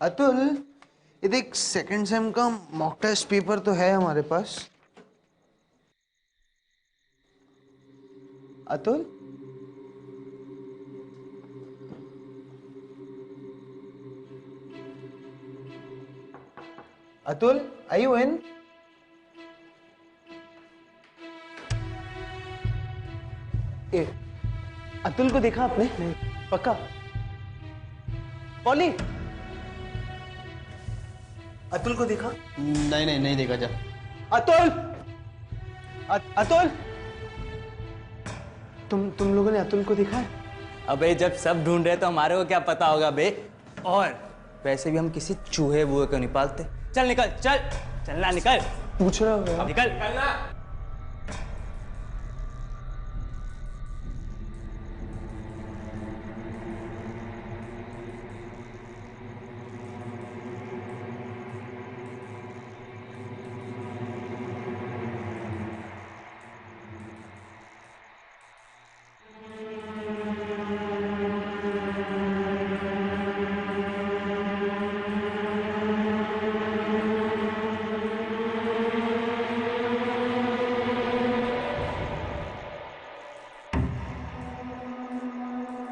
अतुल, ये देख second same का मॉक टेस्ट पेपर तो है हमारे पास। Atul, Atul, are you in? ए, अतुल को देखा आपने? नहीं। पक्का? पॉली, अतुल को देखा? नहीं देखा। जा अतुल, अतुल, तुम लोगों ने अतुल को देखा है? अबे जब सब ढूंढ रहे तो हमारे को क्या पता होगा बे। और वैसे भी हम किसी चूहे वूहे को नहीं पालते। चल निकल, चलना निकल। पूछ रहा हूँ यार। निकल चलना।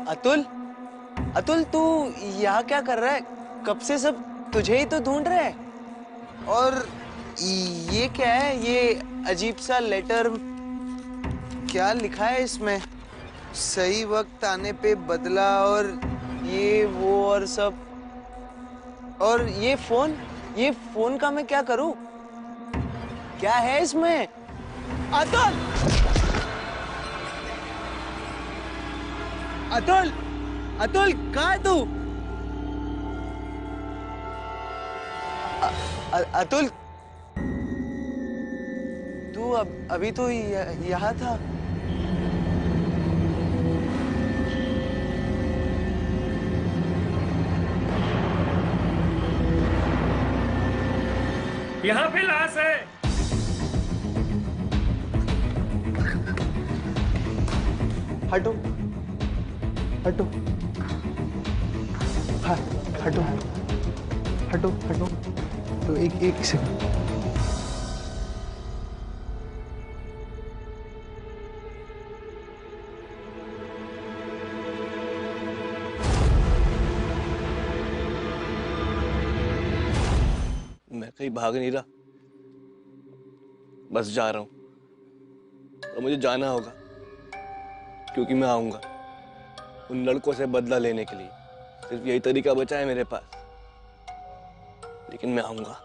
अतुल, अतुल तू यहाँ क्या कर रहा है? कब से सब तुझे ही तो ढूंढ रहे हैं। और ये क्या है? ये अजीब सा लेटर, क्या लिखा है इसमें? सही वक्त आने पे बदला और ये वो और सब। और ये फोन का मैं क्या करूं? क्या है इसमें? अतुल, अतुल, अतुल, कहाँ है तू? अतुल, तू अभी तो यहाँ था। यहाँ पे लाश है। हटो, हटो, हाँ, हटो, हटो, हटो। तो एक सेकंड। मैं कहीं भाग नहीं रहा, बस जा रहा हूं। और मुझे जाना होगा क्योंकि मैं आऊंगा उन लड़कों से बदला लेने के लिए। सिर्फ यही तरीका बचा है मेरे पास, लेकिन मैं आऊंगा।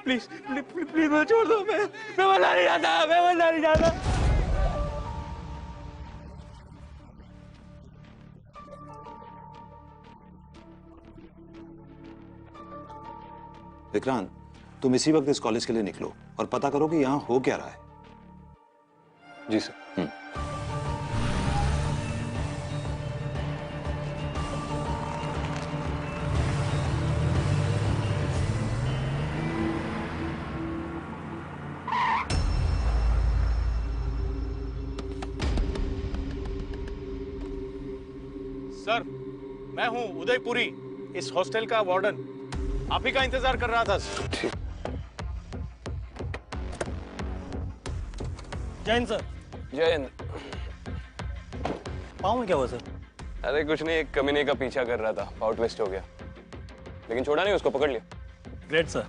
प्लीज प्लीज प्लीज मुझे छोड़ दो। मैं मरना नहीं चाहता, मैं मरना नहीं चाहता। विक्रांत, तुम इसी वक्त इस कॉलेज के लिए निकलो और पता करो कि यहाँ हो क्या रहा है। जी सर। सर, मैं हूँ उदयपुरी, इस हॉस्टल का वार्डन। आप ही का इंतजार कर रहा था। जय हिंद सर। जय हिंद। पाँव में क्या हुआ सर? अरे कुछ नहीं, एक कमीने का पीछा कर रहा था, पाव ट्विस्ट हो गया, लेकिन छोड़ा नहीं, उसको पकड़ लिया। Great sir.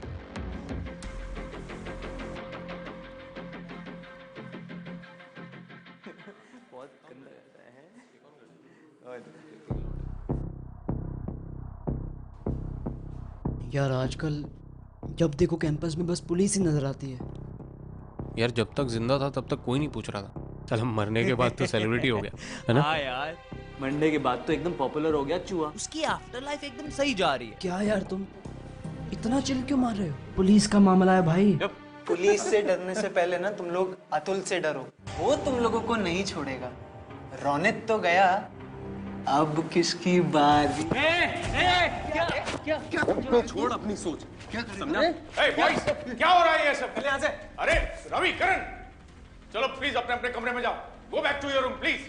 यार आजकल जब देखो कैंपस में बस पुलिस ही नजर आती है। यार जब तक जिंदा था तब तक कोई नहीं पूछ रहा था। चल हम मरने के बाद तो सेलिब्रिटी हो गया है ना? हाँ यार, मंडे के बाद तो एकदम पॉपुलर हो गया चूहा। उसकी आफ्टर लाइफ एकदम सही जा रही है। क्या यार तुम इतना चिल क्यों मार रहे हो? पुलिस का मामला है भाई। पुलिस से डरने से पहले ना तुम लोग अतुल से डरो। वो तुम लोगों को नहीं छोड़ेगा। रौनित तो गया, अब किसकी बारी? छोड़ अपनी सोच। Hey, boys, क्या हो रहा है ये सब? यहाँ से। अरे रवि, करण, चलो प्लीज अपने अपने कमरे में जाओ। Go back to your room, please.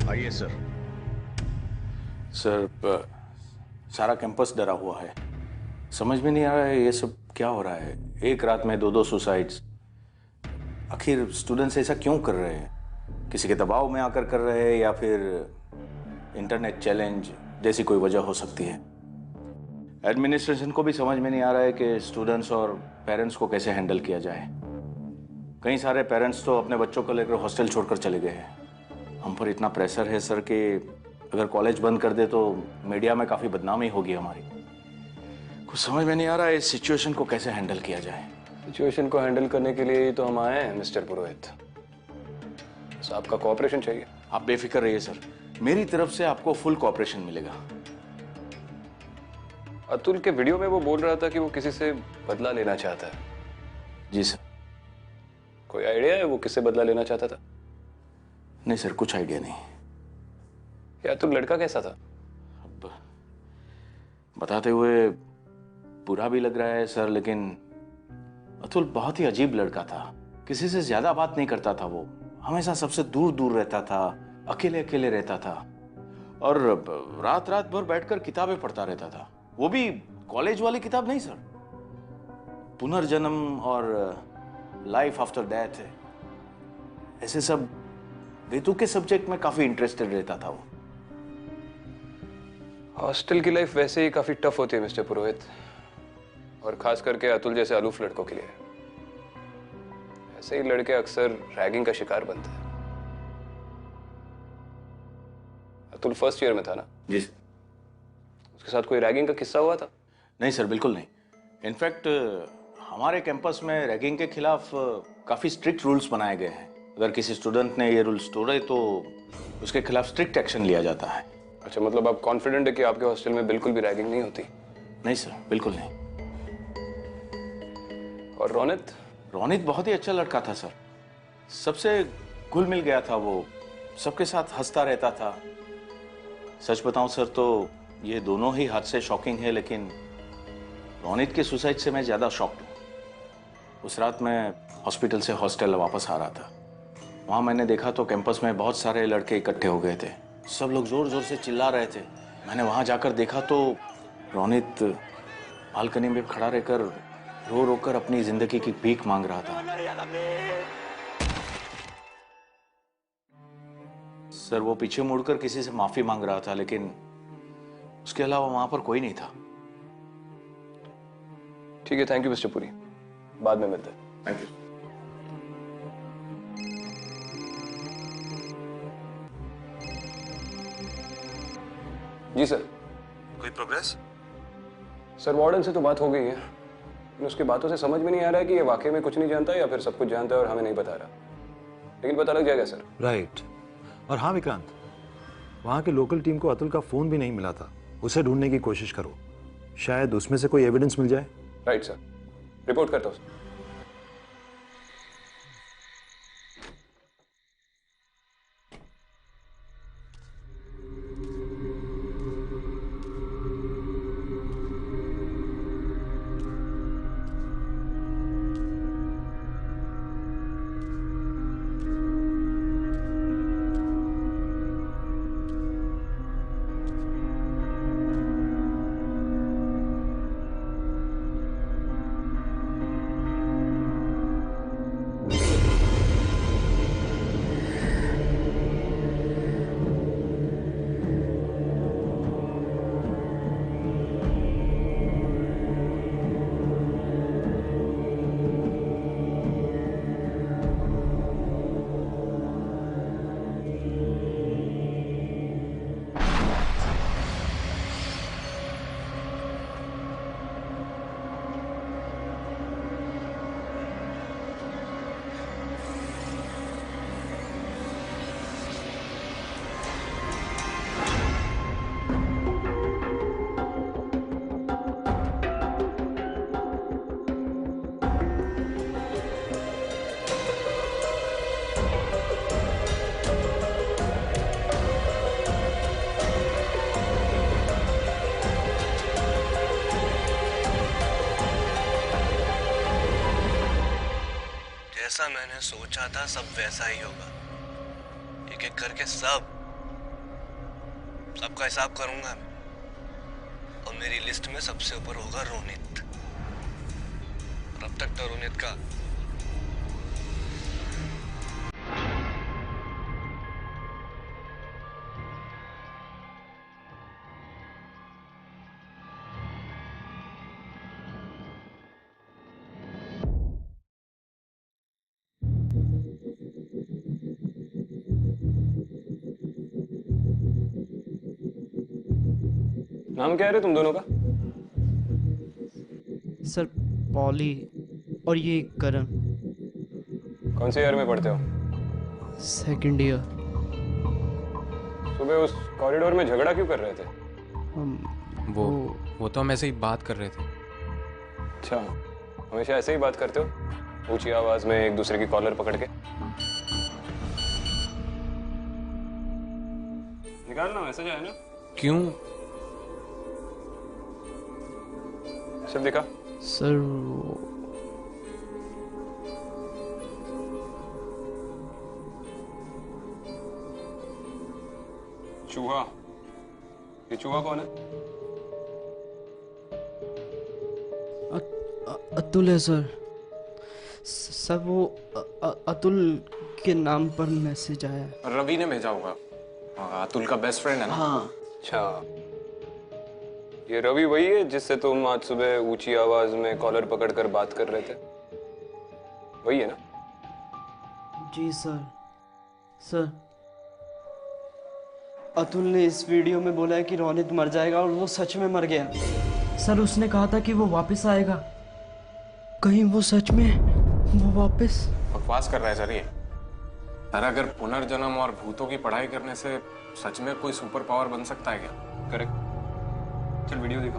आइए सर। सर, सारा कैंपस डरा हुआ है। समझ में नहीं आ रहा है ये सब क्या हो रहा है। एक रात में 2-2 सुसाइड्स। आखिर स्टूडेंट्स ऐसा क्यों कर रहे हैं? किसी के दबाव में आकर कर रहे हैं या फिर इंटरनेट चैलेंज जैसी कोई वजह हो सकती है। एडमिनिस्ट्रेशन को भी समझ में नहीं आ रहा है कि स्टूडेंट्स और पेरेंट्स को कैसे हैंडल किया जाए। कई सारे पेरेंट्स तो अपने बच्चों को लेकर हॉस्टल छोड़कर चले गए हैं। हम पर इतना प्रेशर है सर कि अगर कॉलेज बंद कर दे तो मीडिया में काफ़ी बदनामी होगी हमारी। कुछ समझ में नहीं आ रहा है इस सिचुएशन को कैसे हैंडल किया जाए। सिचुएशन को हैंडल करने के लिए ही तो हम आए हैं मिस्टर पुरोहित। बस आपका कोऑपरेशन चाहिए। आप बेफिक्र रहिए सर, मेरी तरफ से आपको फुल कोऑपरेशन मिलेगा। अतुल के वीडियो में वो बोल रहा था कि वो किसी से बदला लेना चाहता है। जी सर। कोई आइडिया है वो किससे बदला लेना चाहता था? नहीं सर, कुछ आइडिया नहीं। या अतुल लड़का कैसा था? अब बताते हुए बुरा भी लग रहा है सर, लेकिन अतुल बहुत ही अजीब लड़का था। किसी से ज्यादा बात नहीं करता था। वो हमेशा सबसे दूर दूर रहता था, अकेले अकेले रहता था और रात रात भर बैठकर किताबें पढ़ता रहता था। वो भी कॉलेज वाली किताब नहीं सर, पुनर्जन्म और लाइफ आफ्टर डेथ, ऐसे सब बेतुके के सब्जेक्ट में काफी इंटरेस्टेड रहता था वो। हॉस्टल की लाइफ वैसे ही काफी टफ होती है मिस्टर पुरोहित, और खास करके अतुल जैसे अलूफ लड़कों के लिए। ऐसे ही लड़के अक्सर रैगिंग का शिकार बनते हैं। अतुल फर्स्ट ईयर में था ना? जी सर। उसके साथ कोई रैगिंग का किस्सा हुआ था? नहीं सर, बिल्कुल नहीं। इनफैक्ट हमारे कैंपस में रैगिंग के खिलाफ काफी स्ट्रिक्ट रूल्स बनाए गए हैं। अगर किसी स्टूडेंट ने ये रूल्स तोड़े तो उसके खिलाफ स्ट्रिक्ट एक्शन लिया जाता है। अच्छा, मतलब आप कॉन्फिडेंट है कि आपके हॉस्टल में बिल्कुल भी रैगिंग नहीं होती? नहीं सर, बिल्कुल नहीं। और रोनित? रोनित बहुत ही अच्छा लड़का था सर, सबसे घुल मिल गया था। वो सबके साथ हंसता रहता था। सच बताऊं सर तो ये दोनों ही हादसे शॉकिंग है, लेकिन रोनित के सुसाइड से मैं ज्यादा शॉक्ड हूं। उस रात मैं हॉस्पिटल से हॉस्टल वापस आ रहा था। वहां मैंने देखा तो कैंपस में बहुत सारे लड़के इकट्ठे हो गए थे। सब लोग जोर जोर से चिल्ला रहे थे। मैंने वहां जाकर देखा तो रोनित बालकनी में खड़ा रहकर रो रो कर अपनी जिंदगी की भीख मांग रहा था। सर, वो पीछे मुड़कर किसी से माफी मांग रहा था, लेकिन उसके अलावा वहां पर कोई नहीं था। ठीक है, थैंक यू मिस्टर पुरी, बाद में मिलते हैं। Thank you. जी सर। कोई प्रोग्रेस? सर, वार्डन से तो बात हो गई है, लेकिन उसकी बातों से समझ में नहीं आ रहा है कि ये वाकई में कुछ नहीं जानता या फिर सब कुछ जानता है और हमें नहीं बता रहा। लेकिन पता लग जाएगा सर। राइट। और हाँ विक्रांत, वहाँ की लोकल टीम को अतुल का फोन भी नहीं मिला था। उसे ढूंढने की कोशिश करो, शायद उसमें से कोई एविडेंस मिल जाए। राइट सर, रिपोर्ट करता हूँ। जैसा मैंने सोचा था सब वैसा ही होगा। एक एक करके सबका हिसाब करूंगा मैं, और मेरी लिस्ट में सबसे ऊपर होगा रोनित। और अब तक तो रोनित का नाम क्या है रे तुम दोनों का? सर पॉली और ये करण। कौन से ईयर में पढ़ते हो? Second year. सुबह उस कॉरिडोर में झगड़ा क्यों कर रहे थे? वो तो हम ऐसे ही बात कर रहे थे। अच्छा, हमेशा ऐसे ही बात करते हो? ऊंची आवाज में एक दूसरे की कॉलर पकड़ के? निकालना मैसेज आया ना? क्यों? सिर्फ दिखा। सर चूहा। ये चूहा कौन है? अतुल है सर। सर वो अतुल के नाम पर मैसेज आया है। रवि ने भेजा होगा। अतुल का बेस्ट फ्रेंड है ना? हाँ। अच्छा, ये रवि वही है जिससे तुम आज सुबह ऊंची आवाज में कॉलर पकड़कर बात कर रहे थे? वही है ना? जी सर। सर अतुल ने इस वीडियो में बोला है कि रोनित मर जाएगा और वो सच में मर गया। सर उसने कहा था कि वो वापस आएगा। कहीं वो सच में वो वापस? बकवास कर रहा है सर ये। सर अगर पुनर्जन्म और भूतों की पढ़ाई करने से सच में कोई सुपर पावर बन सकता है क्या? करेक्ट। चल वीडियो दिखा।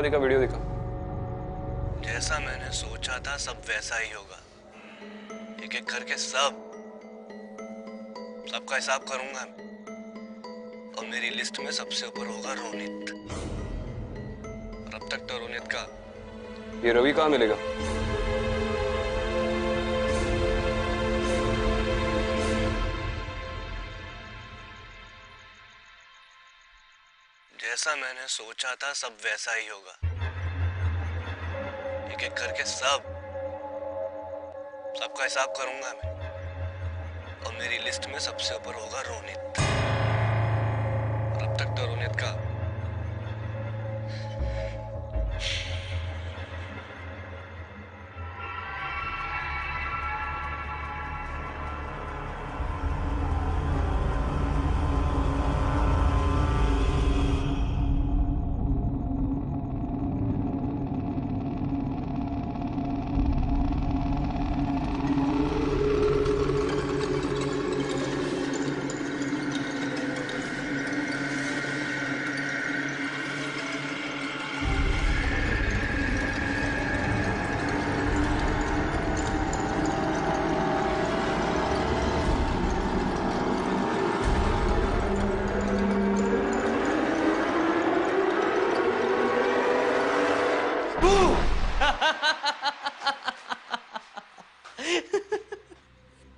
दिखा वीडियो दिखा। जैसा मैंने सोचा था सब वैसा ही होगा। एक एक करके सबका हिसाब करूंगा मैं, और मेरी लिस्ट में सबसे ऊपर होगा रोनित। और अब तक तो रोनित का ये रवि कहाँ मिलेगा? जैसा मैंने सोचा था सब वैसा ही होगा। एक एक करके सबका हिसाब करूंगा मैं, और मेरी लिस्ट में सबसे ऊपर होगा रोनित। और अब तक तो रोनित का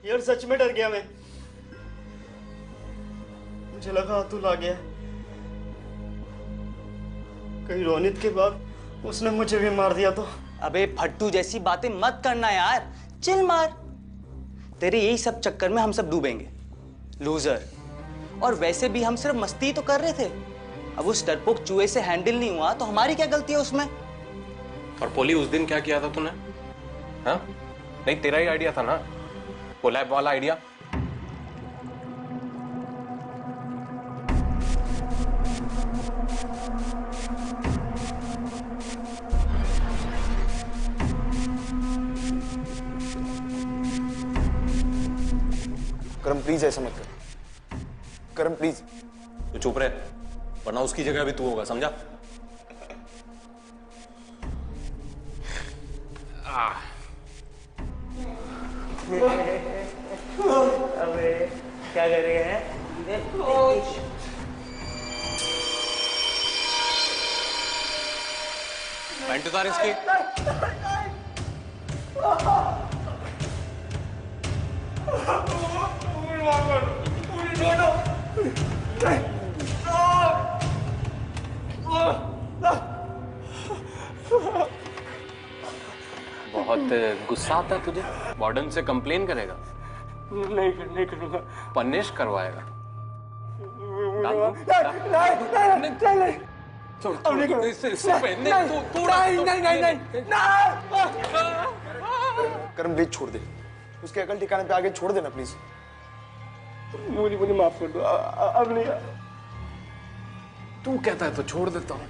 यार सच में डर गया मैं। मुझे लगा अतुल आ गया। कहीं रोनित के बाद उसने मुझे भी मार दिया तो? अबे फट्टू जैसी बातें मत करना यार, चिल मार। तेरे यही सब चक्कर में हम सब डूबेंगे, लूजर। और वैसे भी हम सिर्फ मस्ती तो कर रहे थे। अब उस डरपोक चूहे से हैंडल नहीं हुआ तो हमारी क्या गलती है उसमें? और पोली उस दिन क्या किया था तूने? हाँ? नहीं तेरा ही आइडिया था ना वो लैब वाला आइडिया? करम प्लीज ऐसा मत कर। करम प्लीज। तू चुप रहे, वरना उसकी जगह भी तू होगा, समझा? अबे क्या कर रहे हैं? पैंट उतार इसकी। बहुत गुस्सा आता है तुझे? वार्डन से कंप्लेन करेगा? नहीं करूंगा। पनिश करवाएगा? करण प्लीज छोड़ दे, उसके अकल ठिकाने पे आगे छोड़ देना प्लीज। मुझे माफ कर दो, अब नहीं। तू कहता है तो छोड़ देता हूं।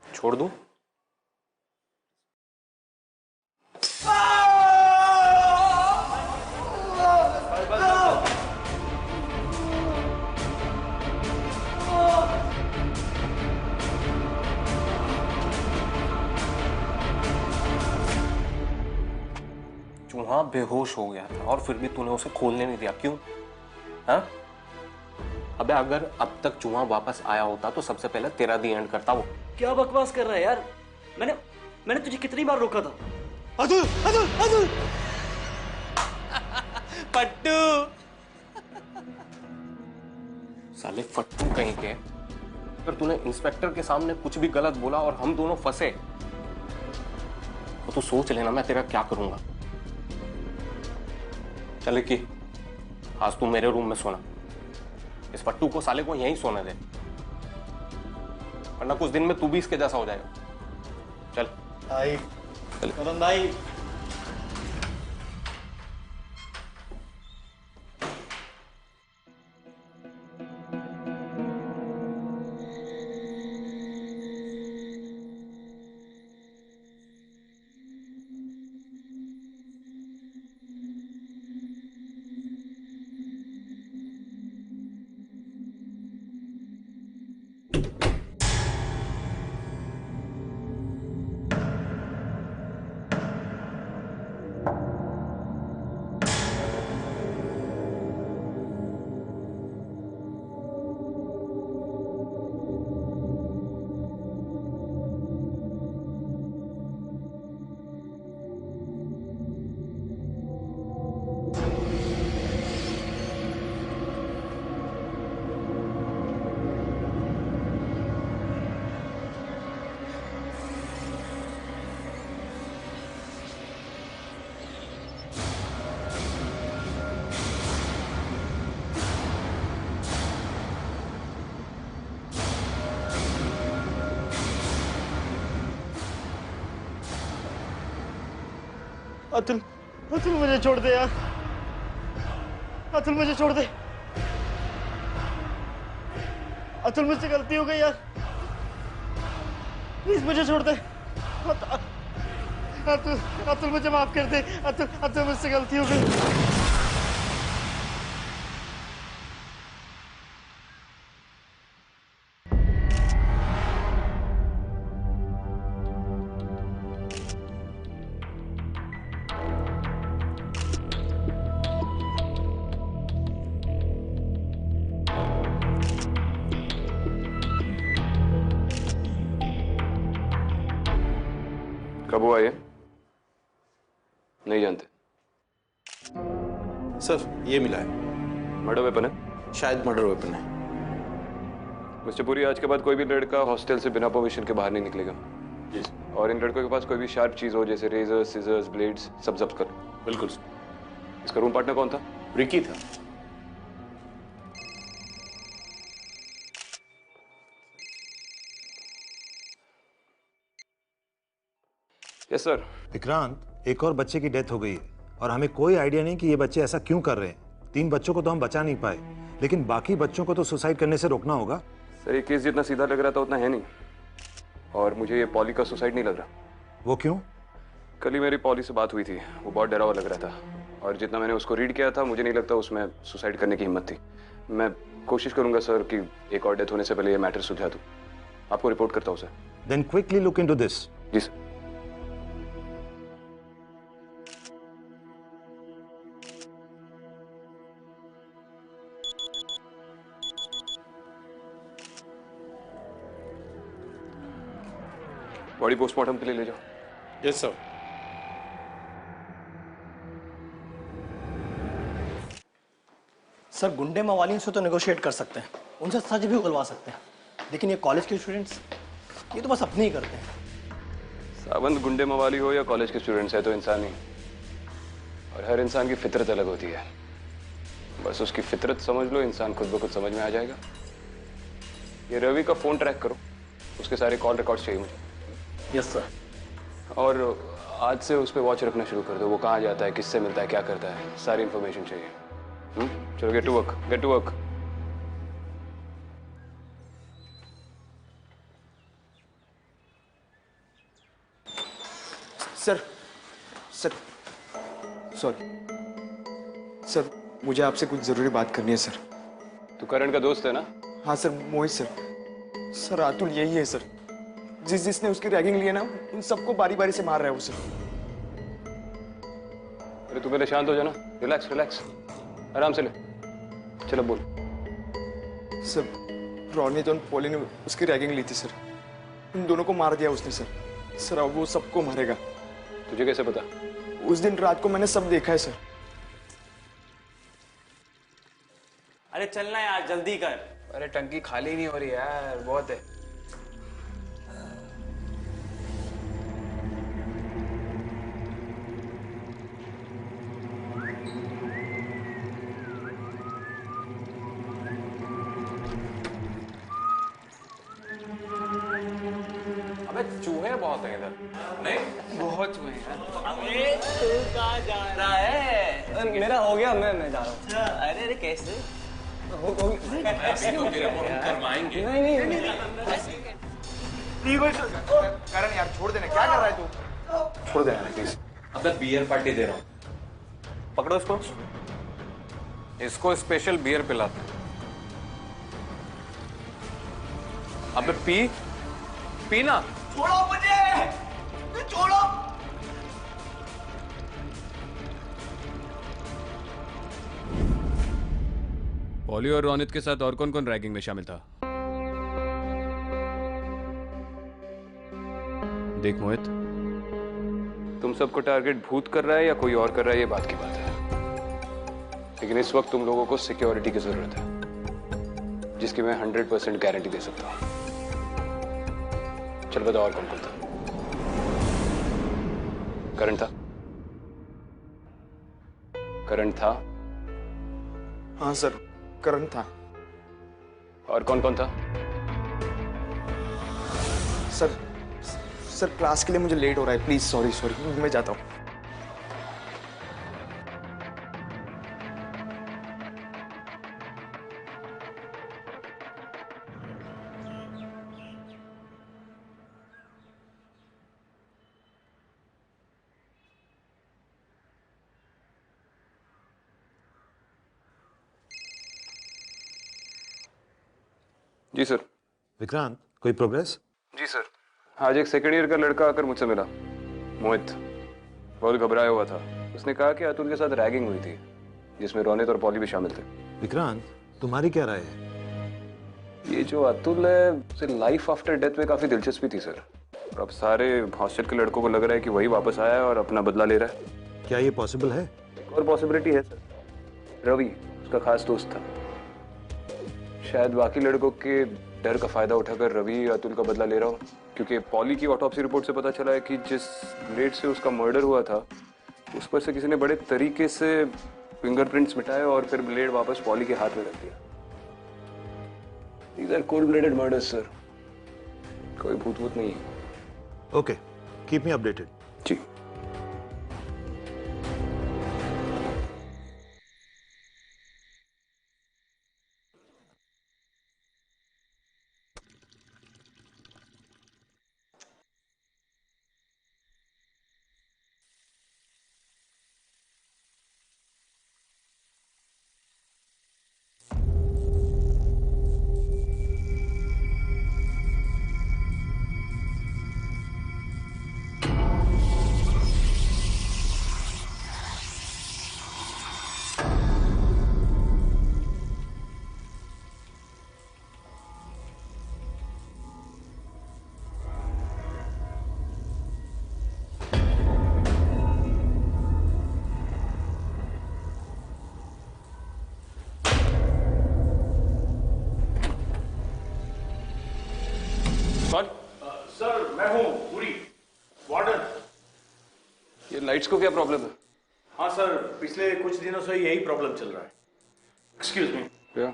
छोड़ दूं? चूहा बेहोश हो गया था और फिर भी तूने उसे खोलने नहीं दिया, क्यों? हाँ? अबे अगर अब तक चूहा वापस आया होता तो सबसे पहले तेरा दी एंड करता वो। क्या बकवास कर रहा है यार? मैंने तुझे कितनी बार रोका था? अतुल अतुल अतुल पट्टू। साले फट्टू कहीं के। अगर तूने इंस्पेक्टर के सामने कुछ भी गलत बोला और हम दोनों फंसे तो तू सोच लेना मैं तेरा क्या करूंगा। चले कि आज तू मेरे रूम में सोना, इस फट्टू को साले को यहीं सोने दे, वरना कुछ दिन में तू भी इसके जैसा हो जाएगा। चल भाई, करण भाई, अतुल मुझे छोड़ दे यार। अतुल मुझे छोड़ दे। अतुल मुझसे गलती हो गई यार, प्लीज मुझे छोड़ दे। अतुल मुझे माफ कर दे। अतुल मुझसे गलती हो गई। कब हुआ ये? नहीं जानते? सर ये मिला है, मर्डर वेपन है? शायद मर्डर वेपन है। मिस्टर पुरी, आज के बाद कोई भी लड़का हॉस्टल से बिना परमिशन के बाहर नहीं निकलेगा। जी। और इन लड़कों के पास कोई भी शार्प चीज हो जैसे रेजर, सीजर्स, ब्लेड्स, सब जब्त कर। बिल्कुल। इसका रूम पार्टनर कौन था? रिकी था। Yes sir. विक्रांत, एक और बच्चे की डेथ हो गई है और हमें कोई आइडिया नहीं कि ये बच्चे ऐसा क्यों कर रहे हैं। 3 बच्चों को तो हम बचा नहीं पाए, लेकिन बाकी बच्चों को तो सुसाइड करने से रोकना होगा। सर ये केस जितना सीधा लग रहा था उतना है नहीं, और मुझे ये पॉली का सुसाइड नहीं लग रहा। वो क्यों? कल ही मेरी पॉली से बात हुई थी, वो बहुत डरा हुआ लग रहा था, और जितना मैंने उसको रीड किया था मुझे नहीं लगता उसमें सुसाइड करने की हिम्मत थी। मैं कोशिश करूंगा सर कि एक और डेथ होने से पहले ये मैटर सुलझा दूं। आपको रिपोर्ट करता हूँ sir. Then quickly look into this. जी सर। बॉडी पोस्टमार्टम के लिए ले जाओ। Yes sir. सर गुंडे मवालियों से तो नेगोशिएट कर सकते हैं, उनसे सच भी उगलवा सकते हैं, लेकिन ये कॉलेज के स्टूडेंट्स ये तो बस अपने ही करते हैं। सावंत गुंडे मवाली हो या कॉलेज के स्टूडेंट्स है तो इंसान ही, और हर इंसान की फितरत अलग होती है। बस उसकी फितरत समझ लो, इंसान खुद ब खुद समझ में आ जाएगा। ये रवि का फोन ट्रैक करो, उसके सारे कॉल रिकॉर्ड्स चाहिए मुझे। Yes sir. और आज से उस पर वॉच रखना शुरू कर दो, वो कहाँ जाता है, किससे मिलता है, क्या करता है, सारी इंफॉर्मेशन चाहिए। चलो get to work, get to work. Sir sir sorry sir, मुझे आपसे कुछ जरूरी बात करनी है सर। तू करण का दोस्त है ना? हाँ सर, मोहित सर। सर अतुल यही है सर, जिसने उसकी रैगिंग ली है ना, उन सबको बारी बारी से मार रहा है वो सर। अरे तू पहले शांत हो जाना, रिलैक्स रिलैक्स, आराम से ले। चलो बोल। सर रोनित और पॉली ने उसकी रैगिंग ली थी सर, उन दोनों को मार दिया उसने सर। सर अब वो सबको मारेगा। तुझे कैसे पता? उस दिन रात को मैंने सब देखा है सर। अरे चलना यार, जल्दी कर। अरे टंकी खाली नहीं हो रही यार, बहुत है। अबे चूहे बहुत हैं इधर। नहीं बहुत चूहे हैं। अबे तू कहाँ जा रहा है? मेरा हो गया, मैं जा रहा हूँ। अरे अरे कैसे? करवाएंगे। नहीं करण यार छोड़ देना, क्या कर रहा है तू? छोड़ देना प्लीज। अब मैं बियर पार्टी दे रहा हूँ, पकड़ो इसको, इसको स्पेशल बियर पिलाते हैं। अबे पी पीना। छोड़ो मुझे, छोड़ो। पॉली और रोनित के साथ और कौन कौन रैगिंग में शामिल था? देख मोहित, तुम सबको टारगेट भूत कर रहा है या कोई और कर रहा है, ये बात की बात है, लेकिन इस वक्त तुम लोगों को सिक्योरिटी की जरूरत है, जिसकी मैं 100% गारंटी दे सकता हूं। चल बताओ और कौन कौन था? करण था? करण था? हाँ सर, करण था। और कौन कौन था? सर क्लास के लिए मुझे लेट हो रहा है, प्लीज सॉरी सॉरी, मैं जाता हूँ। जी सर। विक्रांत, कोई प्रोग्रेस? जी सर, आज एक सेकेंड ईयर का लड़का आकर मुझसे मिला, मोहित। बहुत घबराया हुआ था। उसने कहा कि अतुल के साथ रैगिंग हुई थी, जिसमें रोनित और पॉली भी शामिल थे। विक्रांत, तुम्हारी क्या राय है? ये जो अतुल है, उसे लाइफ आफ्टर डेथ में काफी दिलचस्पी थी सर, और अब सारे हॉस्टल के लड़कों को लग रहा है कि वही वापस आया है और अपना बदला ले रहा है। क्या ये पॉसिबल है? एक और पॉसिबिलिटी है सर, रवि उसका खास दोस्त था। शायद बाकी लड़कों के डर का फायदा उठाकर रवि अतुल का बदला ले रहा हो, क्योंकि पॉली की ऑटोप्सी रिपोर्ट से पता चला है कि जिस ब्लेड से उसका मर्डर हुआ था, उस पर से किसी ने बड़े तरीके से फिंगरप्रिंट्स मिटाए और फिर ब्लेड वापस पॉली के हाथ में रख दिया। These are cold-blooded murders, sir. कोई भूत नहीं है। Okay, keep me updated. जी। कौन? सर मैं हूँ पुरी, वार्डन। ये लाइट्स को क्या प्रॉब्लम है? हाँ सर, पिछले कुछ दिनों से यही प्रॉब्लम चल रहा है। Excuse me. क्या?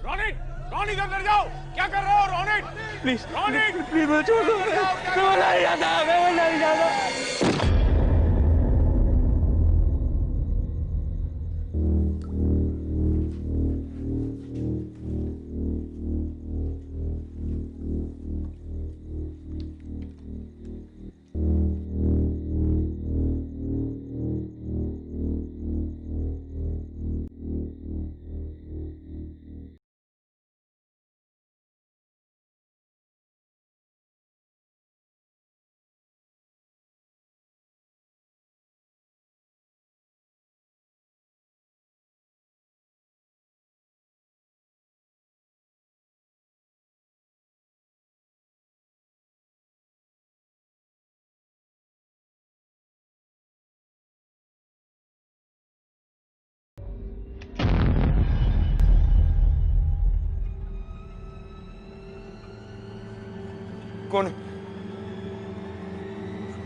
रोनित, रोनित अंदर जाओ। क्या कर रहे हो रोनित? प्लीज रोनित, प्लीज मुझे छोड़ दो। मैं वरना नहीं जाता, मैं वरना नहीं जाता। कौन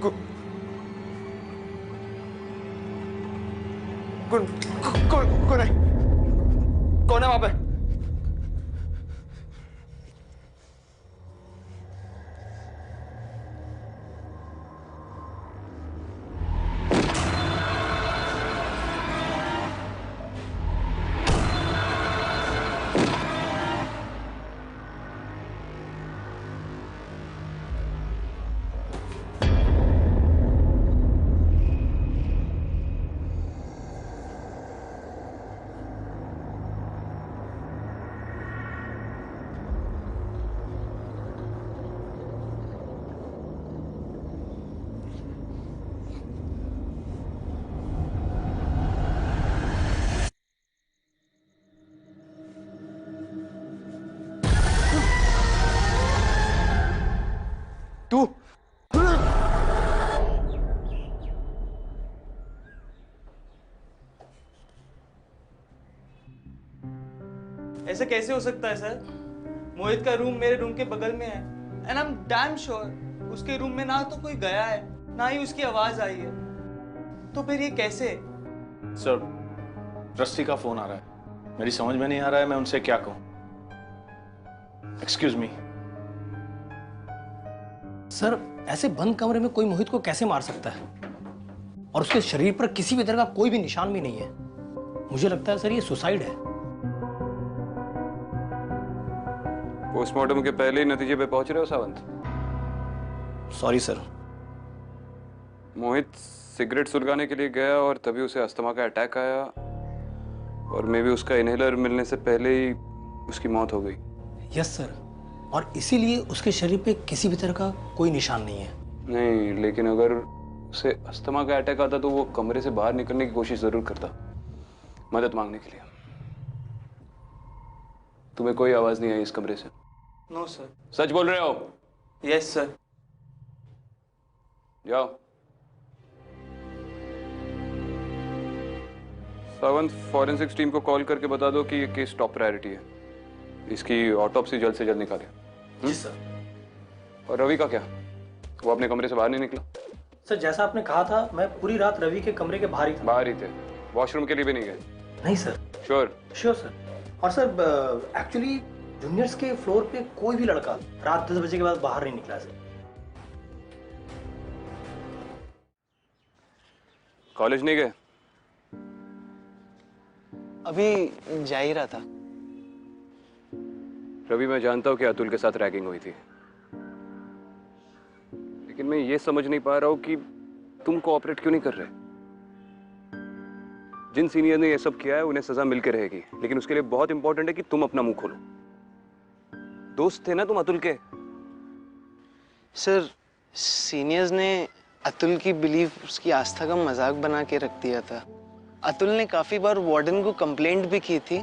कौन कौन कौन है? कौन है वहां पे? तू ऐसे कैसे हो सकता है सर? मोहित का रूम मेरे रूम के बगल में है and I am damn sure उसके रूम में ना तो कोई गया है ना ही उसकी आवाज आई है। तो फिर ये कैसे? सर, ट्रस्टी का फोन आ रहा है। मेरी समझ में नहीं आ रहा है मैं उनसे क्या कहूं। Excuse me. सर, ऐसे बंद कमरे में कोई मोहित को कैसे मार सकता है? और उसके शरीर पर किसी भी तरह का कोई भी निशान भी नहीं है। मुझे लगता है सर ये सुसाइड है। पोस्टमार्टम के पहले ही नतीजे पे पहुंच रहे हो Sawant? Sorry sir. Mohit cigarette सुलगाने के लिए गया और तभी उसे अस्थमा का अटैक आया और मे भी उसका इनहेलर मिलने से पहले ही उसकी मौत हो गई। यस सर, और इसीलिए उसके शरीर पे किसी भी तरह का कोई निशान नहीं है। नहीं, लेकिन अगर उसे अस्थमा का अटैक आता तो वो कमरे से बाहर निकलने की कोशिश जरूर करता, मदद मांगने के लिए। तुम्हें कोई आवाज नहीं आई इस कमरे से? No sir. सच बोल रहे हो? Yes sir. जाओ। सावंत, फॉरेंसिक्स टीम को कॉल करके बता दो कि ये केस टॉप प्रायोरिटी है। इसकी ऑटोप्सी जल्द से जल्द निकाले। जी सर। और रवि का क्या? वो अपने कमरे से बाहर नहीं निकला? सर, जैसा आपने कहा था, मैं पूरी रात रवि के कमरे के बाहर ही था। बाहर ही थे? वॉशरूम के लिए भी नहीं गए? नहीं सर। श्योर? Sure sir. और सर, एक्चुअली जूनियर्स के फ्लोर पे कोई भी लड़का रात 10 बजे के बाद बाहर नहीं निकला सर। कॉलेज नहीं गए? अभी जा ही रहा था। रवि, मैं जानता हूं कि अतुल के साथ रैगिंग हुई थी, लेकिन मैं ये समझ नहीं पा रहा हूं कि तुम कोऑपरेट क्यों नहीं कर रहे। जिन सीनियर ने ये सब किया है उन्हें सजा मिल के रहेगी, लेकिन उसके लिए बहुत इंपॉर्टेंट है कि तुम अपना मुंह खोलो। दोस्त थे ना तुम अतुल के? सर, सीनियर्स ने अतुल की बिलीफ, उसकी आस्था का मजाक बना के रख दिया था। अतुल ने काफी बार वार्डन को कंप्लेंट भी की थी,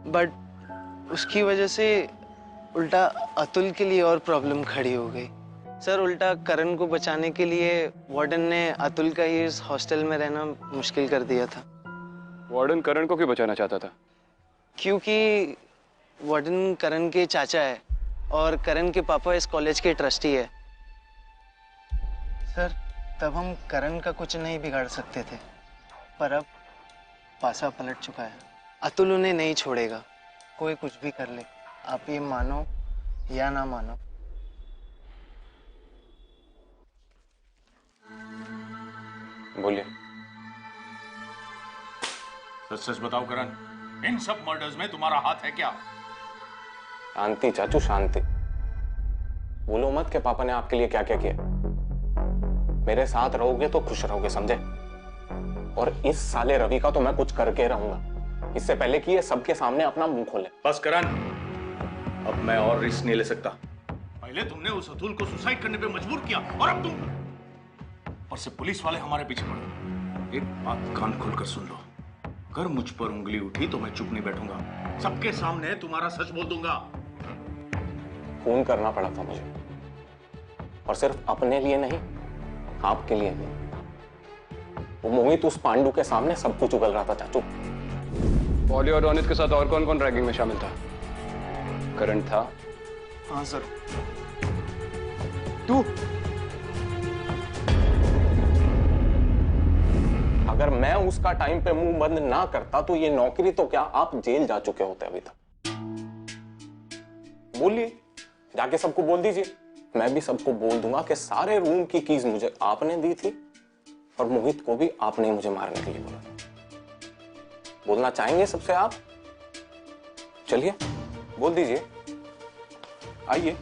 बट उसकी वजह से उल्टा अतुल के लिए और प्रॉब्लम खड़ी हो गई। सर, उल्टा करण को बचाने के लिए वार्डन ने अतुल का ही इस हॉस्टल में रहना मुश्किल कर दिया था। वार्डन करण को क्यों बचाना चाहता था? क्योंकि वार्डन करण के चाचा है और करण के पापा इस कॉलेज के ट्रस्टी है। सर, तब हम करण का कुछ नहीं बिगाड़ सकते थे, पर अब पासा पलट चुका है। अतुल उन्हें नहीं छोड़ेगा, कोई कुछ भी कर ले। आप ये मानो या ना मानो। बोलिए। सच सच बताओ करण, इन सब मर्डर्स में तुम्हारा हाथ है क्या? शांति चाचू, शांति। बोलो मत कि पापा ने आपके लिए क्या क्या किया। मेरे साथ रहोगे तो खुश रहोगे, समझे? और इस साले रवि का तो मैं कुछ करके रहूंगा, इससे पहले कि ये सबके सामने अपना मुंह खोले। बस करण, अब मैं और रिस्क नहीं ले सकता। पहले तुमने उस अतुल को सुसाइड करने पे मजबूर किया और अब तुम और से पुलिस वाले हमारे पीछे पड़े। एक बात कान खोलकर सुन लो, अगर मुझ पर उंगली उठी तो मैं चुप नहीं बैठूंगा, सबके सामने तुम्हारा सच बोल दूंगा। खून करना पड़ा था मुझे, और सिर्फ अपने लिए नहीं, आपके लिए भी। वो मोहित उस पांडु के सामने सब कुछ उगल रहा था चाचू। पॉली और रोनित के साथ और कौन कौन रैगिंग में शामिल था? करण था? हाँ सर। तू? अगर मैं उसका टाइम पे मुंह बंद ना करता तो ये नौकरी तो क्या, आप जेल जा चुके होते अभी तक। बोलिए, जाके सबको बोल दीजिए। मैं भी सबको बोल दूंगा कि सारे रूम की कीज मुझे आपने दी थी और मोहित को भी आपने ही मुझे मारने के लिए बोला। बोलना चाहेंगे सबसे आप? चलिए बोल दीजिए, आइए।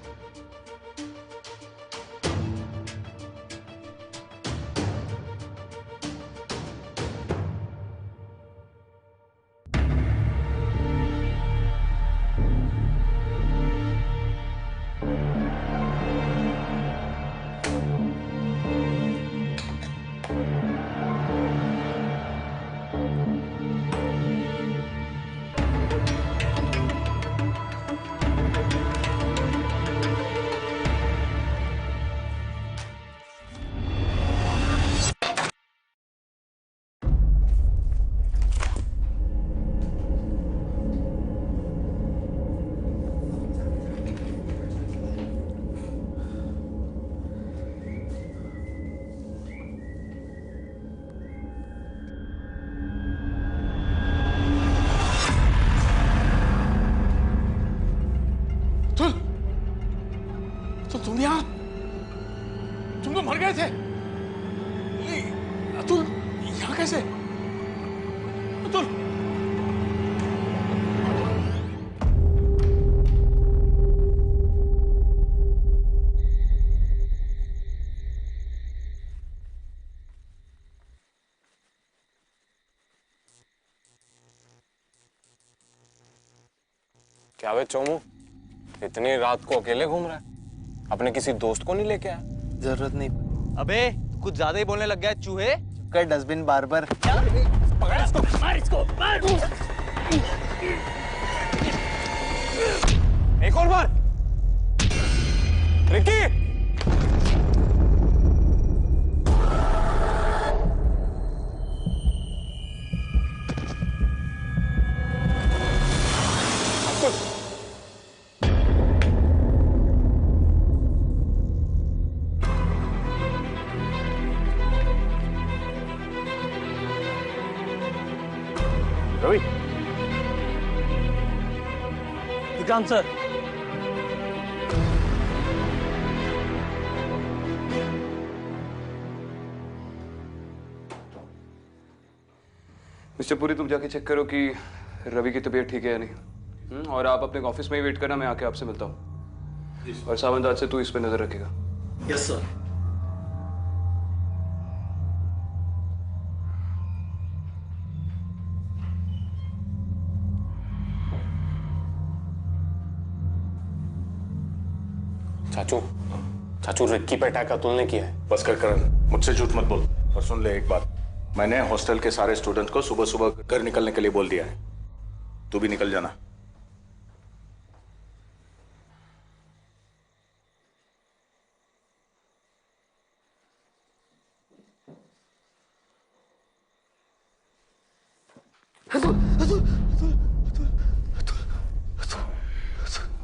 तो तुम यहाँ, तुम तो मर गए थे। अतुल यहाँ कैसे? अतुल, क्या वे चोमू, इतनी रात को अकेले घूम रहा है? अपने किसी दोस्त को नहीं लेके आया? जरूरत नहीं। अबे कुछ ज्यादा ही बोलने लग गया है चूहे। कर डस्टबिन बार बार। पकड़ इसको, मार इसको, मार। एक और बार। Ricky, Ravi. Vikrant sir. Mister Puri, तुम जाके चेक करो कि रवि की तबीयत ठीक है या नहीं। और आप अपने ऑफिस में ही वेट करना, मैं आके आपसे मिलता हूँ। और सावंत से तू इस पे नजर रखेगा। Yes sir. चाचू, चाचू रिक्की पे अटैक अतुल ने किया है। बस कर करण, मुझसे झूठ मत बोल। और सुन ले एक बात, मैंने हॉस्टल के सारे स्टूडेंट को सुबह सुबह घर निकलने के लिए बोल दिया है। तू भी निकल जाना।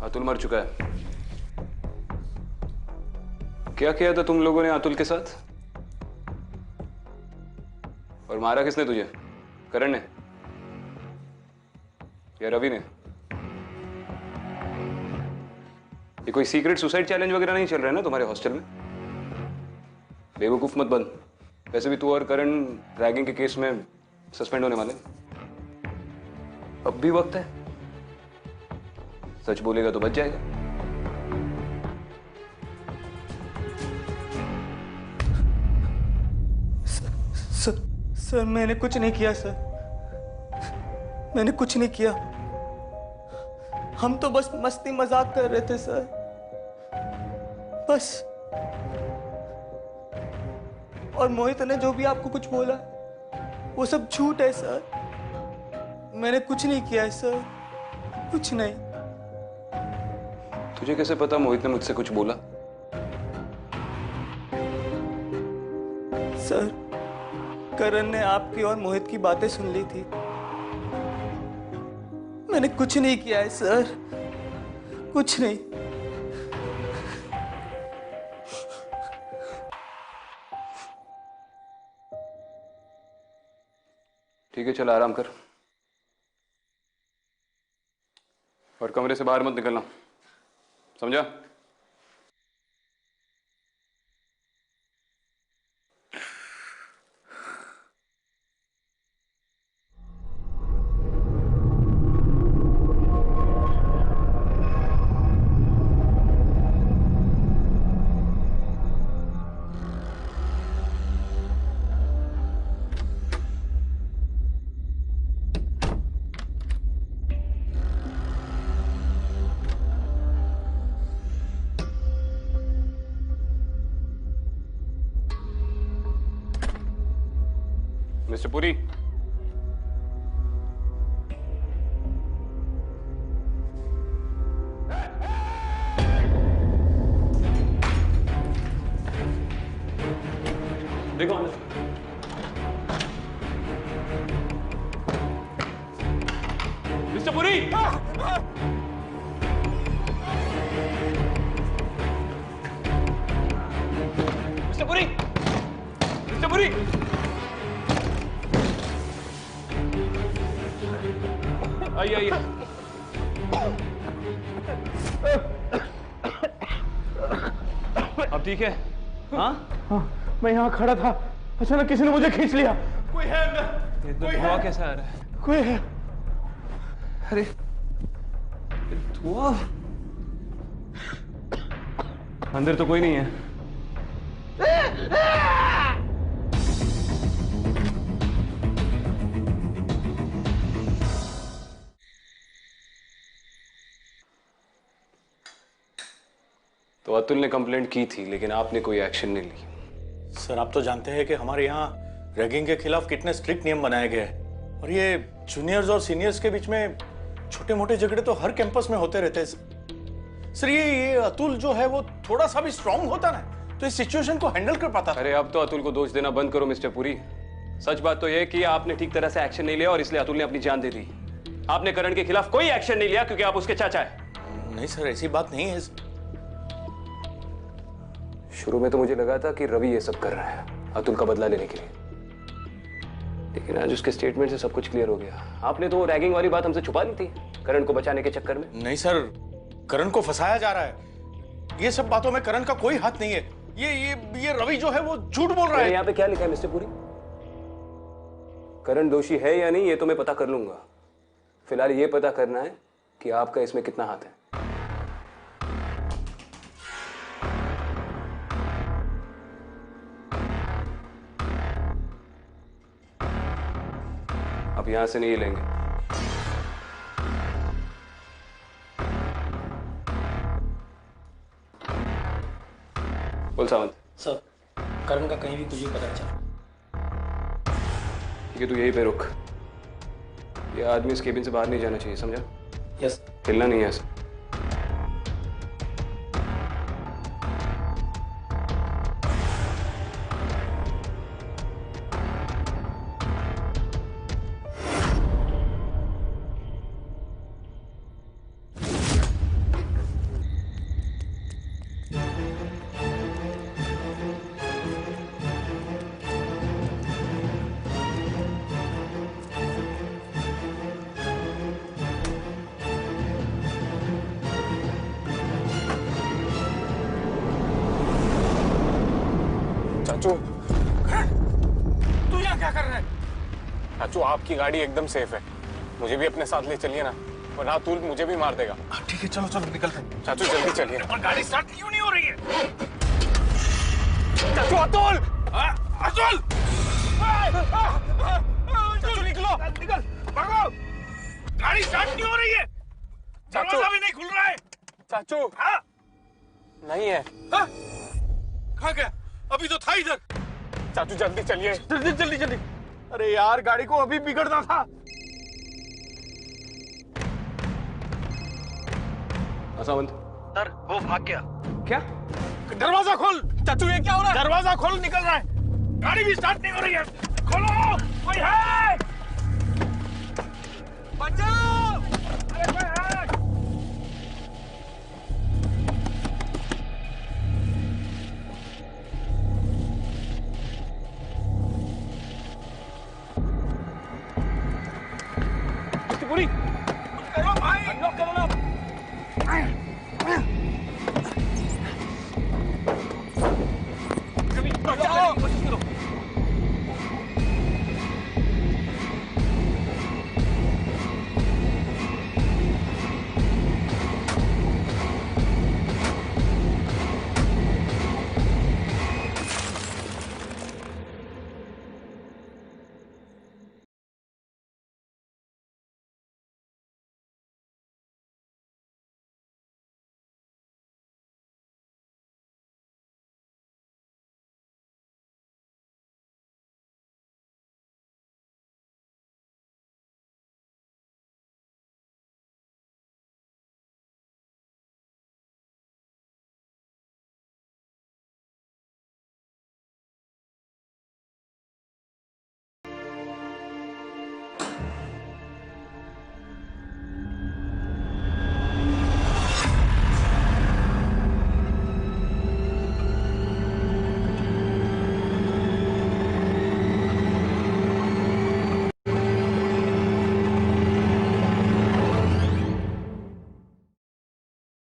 अतुल मर चुका है। क्या किया था तुम लोगों ने अतुल के साथ? और मारा किसने तुझे? करण ने या रवि ने? ये कोई सीक्रेट सुसाइड चैलेंज वगैरह नहीं चल रहा है ना तुम्हारे हॉस्टल में? बेवकूफ मत बन। वैसे भी तू और करण रैगिंग के केस में सस्पेंड होने वाले। अब भी वक्त है, सच बोलेगा तो बच जाएगा। सर मैंने कुछ नहीं किया सर, मैंने कुछ नहीं किया। हम तो बस मस्ती मजाक कर रहे थे सर, बस। और मोहित ने जो भी आपको कुछ बोला वो सब झूठ है सर। मैंने कुछ नहीं किया है सर, कुछ नहीं। तुझे कैसे पता मोहित ने मुझसे कुछ बोला? सर करण ने आपकी और मोहित की बातें सुन ली थी। मैंने कुछ नहीं किया है सर, कुछ नहीं। ठीक है, चल आराम कर और कमरे से बाहर मत निकलना, समझा? मिस्टर पुरी, देखो mister Puri, mister Puri, mister Puri, आइए आइए। अब ठीक है? हाँ, मैं यहाँ खड़ा था, अचानक किसी ने मुझे खींच लिया। कोई है अंदर? ये तो धुआं कैसा आ रहा है? कोई है? अरे धुआं, अंदर तो कोई नहीं है। तो अतुल ने कंप्लेंट की थी लेकिन आपने कोई एक्शन नहीं ली। सर आप तो जानते हैं कि हमारे यहाँ रैगिंग के खिलाफ कितने स्ट्रिक्ट नियम बनाए गए हैं और ये जूनियर्स और सीनियर्स के बीच में छोटे मोटे झगड़े तो हर कैंपस में होते रहते हैं। सर ये अतुल जो है वो थोड़ा सा भी स्ट्रांग होता ना तो इस सिचुएशन को हैंडल कर पाता। अरे अब तो अतुल को दोष देना बंद करो मिस्टर पुरी। सच बात तो यह कि आपने ठीक तरह से एक्शन नहीं लिया और इसलिए अतुल ने अपनी जान दे दी। आपने करण के खिलाफ कोई एक्शन नहीं लिया क्योंकि आप उसके चाचा है। नहीं सर ऐसी बात नहीं है। शुरू में तो मुझे लगा था कि रवि ये सब कर रहा है अतुल का बदला लेने के लिए, लेकिन आज उसके स्टेटमेंट से सब कुछ क्लियर हो गया। आपने तो रैगिंग वाली बात हमसे छुपा ली थी करण को बचाने के चक्कर में। नहीं सर, करण को फंसाया जा रहा है। ये सब बातों में करण का कोई हाथ नहीं है। ये रवि जो है वो झूठ बोल रहा है। यहाँ पे क्या लिखा है मिस्टर पुरी? करण दोषी है या नहीं ये तो मैं पता कर लूंगा। फिलहाल ये पता करना है कि आपका इसमें कितना हाथ है। अब यहां से नहीं लेंगे। बोल सावंत। सर, करण का कहीं भी कुछ भी पता नहीं चला। ठीक है, तू यहीं पे रुक। ये आदमी इस केबिन से बाहर नहीं जाना चाहिए, समझा? यस। हिलना नहीं है ऐसा। चाचू, तू यहाँ क्या कर रहा है? चाचू आपकी गाड़ी एकदम सेफ है, मुझे भी अपने साथ ले चलिए ना, वरना अतुल मुझे भी मार देगा। ठीक है, चलो चलो निकलते हैं। चाचू जल्दी चलिए। पर गाड़ी स्टार्ट क्यों नहीं हो रही है? चाचू अतुल! अतुल! चाचू निकलो, निकल, भागो! गाड़ी स्टार्ट क्यों हो रही है? दरवाजा भी नहीं खुल रहा है। चाचू नहीं है। कहाँ गया? अभी तो था इधर। चाचू जल्दी चलिए। जल्दी जल्दी जल्दी। अरे यार, गाड़ी को अभी बिगड़ना था। सावंत सर, वो भाग गया। क्या? दरवाजा खोल। चाचू ये क्या हो रहा है? दरवाजा खोल, निकल रहा है। गाड़ी भी स्टार्ट नहीं हो रही है। खोलो, कोई है? बचाओ! अरे कोई है? पूरी करो भाई, अनलॉक करो ना। बचाओ!